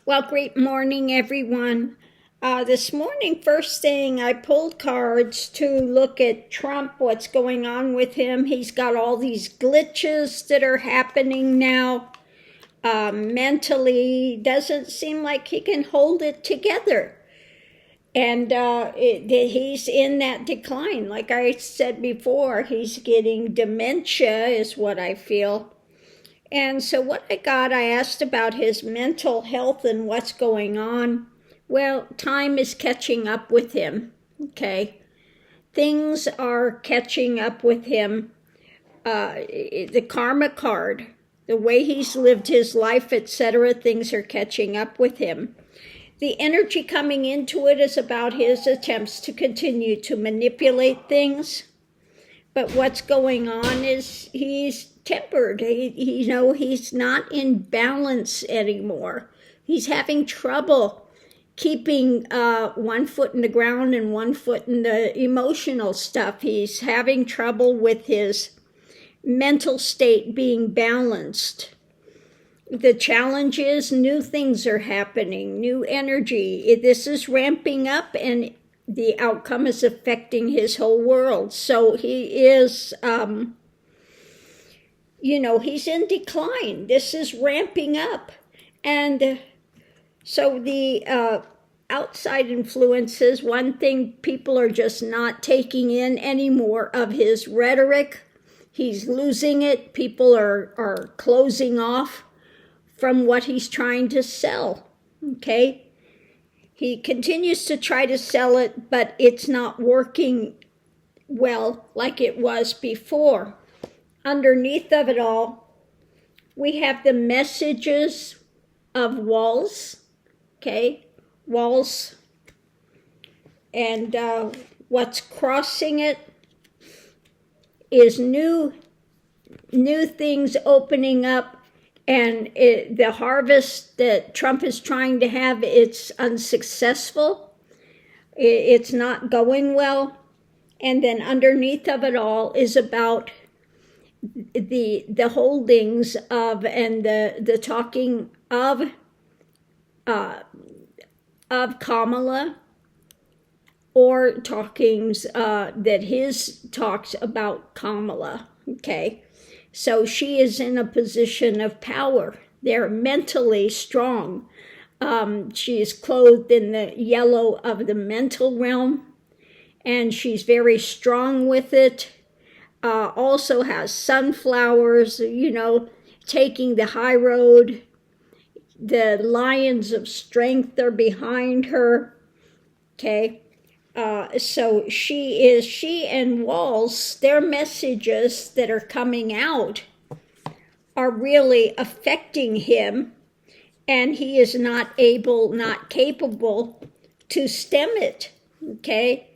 Well, great morning, everyone. This morning, first thing, I pulled cards to look at Trump, what's going on with him. He's got all these glitches that are happening now. Mentally, doesn't seem like he can hold it together. And he's in that decline. Like I said before, he's getting dementia, is what I feel. And so what I asked about his mental health and what's going on. Well, time is catching up with him, okay? Things are catching up with him. The karma card, the way he's lived his life, etc., things are catching up with him. The energy coming into it is about his attempts to continue to manipulate things. But what's going on is he's tempered. He's not in balance anymore. He's having trouble keeping one foot in the ground and one foot in the emotional stuff. He's having trouble with his mental state being balanced. The challenge is new things are happening, new energy. This is ramping up, and the outcome is affecting his whole world. So he is, he's in decline. This is ramping up. And so the outside influences, one thing people are just not taking in anymore of his rhetoric. He's losing it. People are closing off from what he's trying to sell, okay? He continues to try to sell it, but it's not working well like it was before. Underneath of it all, we have the messages of walls, okay? Walls. And what's crossing it is new things opening up. And the harvest that Trump is trying to have, it's unsuccessful. It's not going well. And then underneath of it all is about the holdings of and the talking of Kamala, or talkings that his talks about Kamala, okay? So she is in a position of power. They're mentally strong. She is clothed in the yellow of the mental realm, and she's very strong with it. Also has sunflowers, taking the high road. The lions of strength are behind her, okay? So she and Walls, their messages that are coming out are really affecting him, and he is not capable to stem it, okay?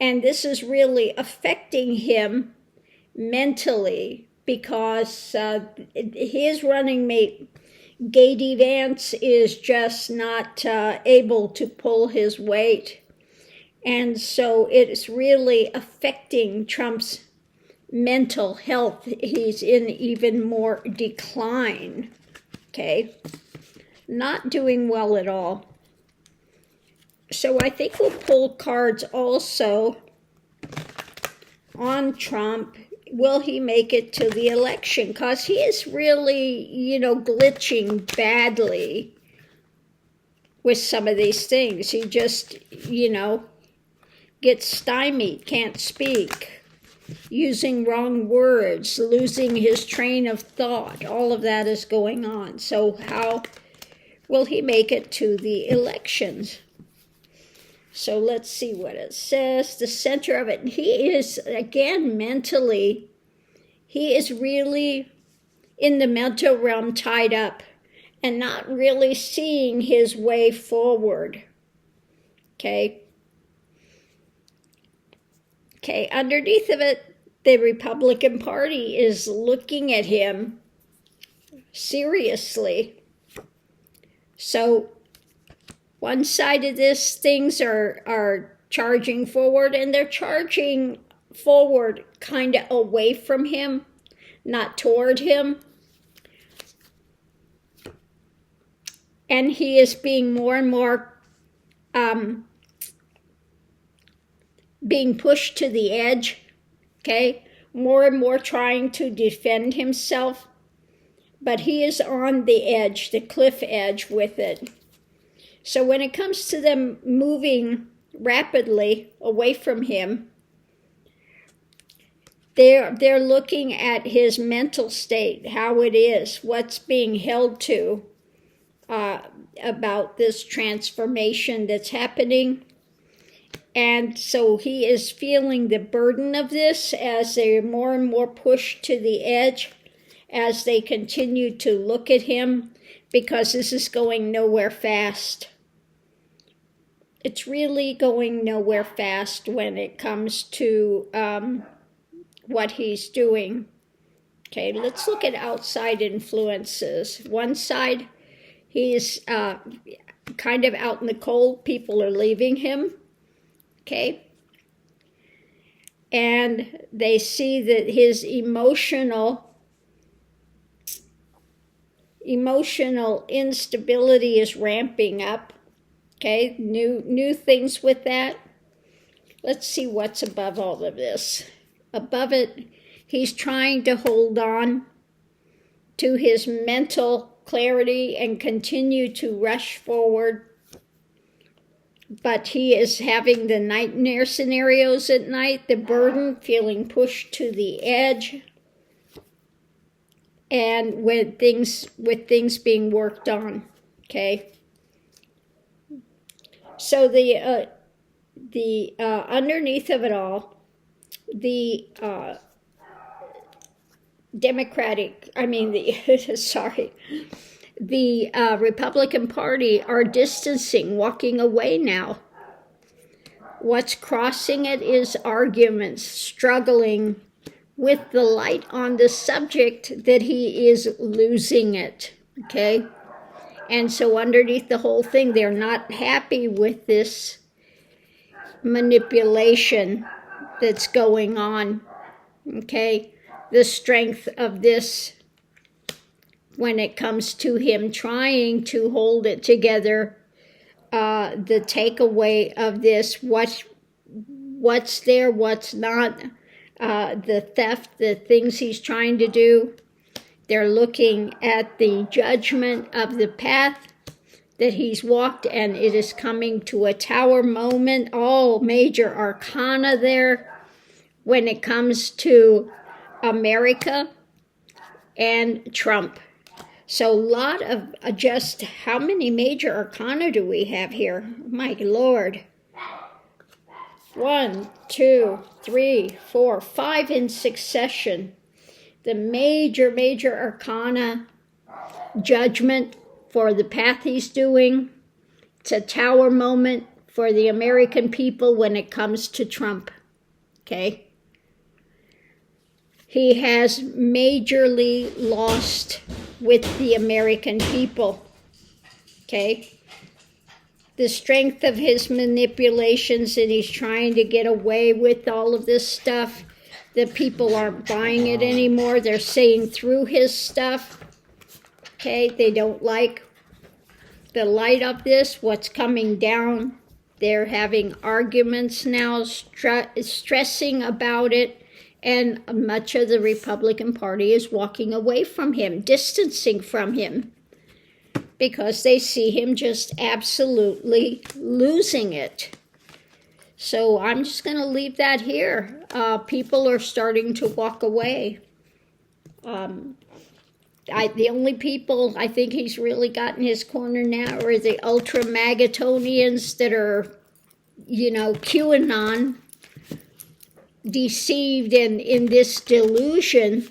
And this is really affecting him mentally because his running mate, Gady Vance, is just not able to pull his weight. And so it's really affecting Trump's mental health. He's in even more decline, okay? Not doing well at all. So I think we'll pull cards also on Trump. Will he make it to the election? Because he is really, glitching badly with some of these things. He just, gets stymied, can't speak, using wrong words, losing his train of thought. All of that is going on. So how will he make it to the elections? So let's see what it says. The center of it, he is, again, mentally, he is really in the mental realm tied up and not really seeing his way forward, okay? Okay, underneath of it, the Republican Party is looking at him seriously. So one side of this, things are charging forward, and they're charging forward kind of away from him, not toward him. and he is being more and more being pushed to the edge, okay? More and more trying to defend himself, but he is on the edge, the cliff edge with it. So when it comes to them moving rapidly away from him, they're looking at his mental state, how it is, what's being held to about this transformation that's happening. And so he is feeling the burden of this as they're more and more pushed to the edge, as they continue to look at him, because this is going nowhere fast. It's really going nowhere fast when it comes to what he's doing. Okay, let's look at outside influences. One side, he's kind of out in the cold. People are leaving him. Okay, and they see that his emotional instability is ramping up. Okay, new things with that. Let's see what's above all of this. Above it, he's trying to hold on to his mental clarity and continue to rush forward. But he is having the nightmare scenarios at night, the burden, feeling pushed to the edge, and with things being worked on. Okay. So the underneath of it all, the the Republican Party are distancing, walking away now. What's crossing it is arguments, struggling with the light on the subject that he is losing it, okay? And so underneath the whole thing, they're not happy with this manipulation that's going on, okay? The strength of this when it comes to him trying to hold it together, the takeaway of this, what's there, what's not, the theft, the things he's trying to do. They're looking at the judgment of the path that he's walked, and it is coming to a tower moment. All major arcana there when it comes to America and Trump. So a lot of just how many major arcana do we have here? My Lord. 1, 2, 3, 4, 5 in succession. The major arcana judgment for the path he's doing. It's a tower moment for the American people when it comes to Trump. Okay? He has majorly lost with the American people. Okay? The strength of his manipulations, and he's trying to get away with all of this stuff. The people aren't buying it anymore. They're saying through his stuff. Okay? They don't like the light of this, what's coming down. They're having arguments now, stressing about it. And much of the Republican Party is walking away from him, distancing from him, because they see him just absolutely losing it. So I'm just going to leave that here. People are starting to walk away. The only people I think he's really got in his corner now are the ultra-magatonians that are, QAnon, deceived in this delusion.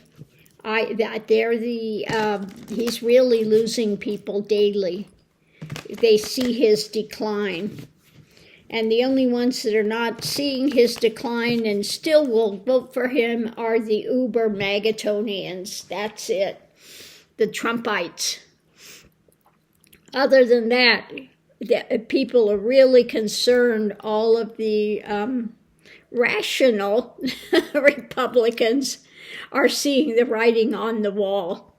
He's really losing people daily. They see his decline. And the only ones that are not seeing his decline and still will vote for him are the uber magatonians. That's it. The Trumpites. Other than that, people are really concerned. All of the rational Republicans are seeing the writing on the wall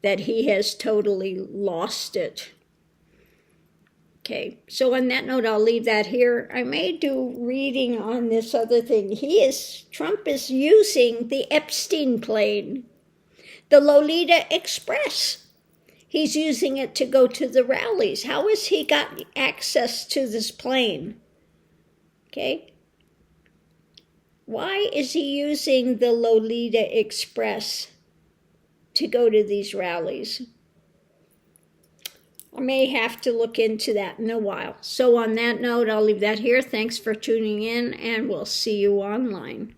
that he has totally lost it. Okay, so on that note, I'll leave that here. I may do reading on this other thing. Trump is using the Epstein plane, the Lolita Express. He's using it to go to the rallies. How has he got access to this plane? Okay. Why is he using the Lolita Express to go to these rallies? I may have to look into that in a while. So on that note, I'll leave that here. Thanks for tuning in, and we'll see you online.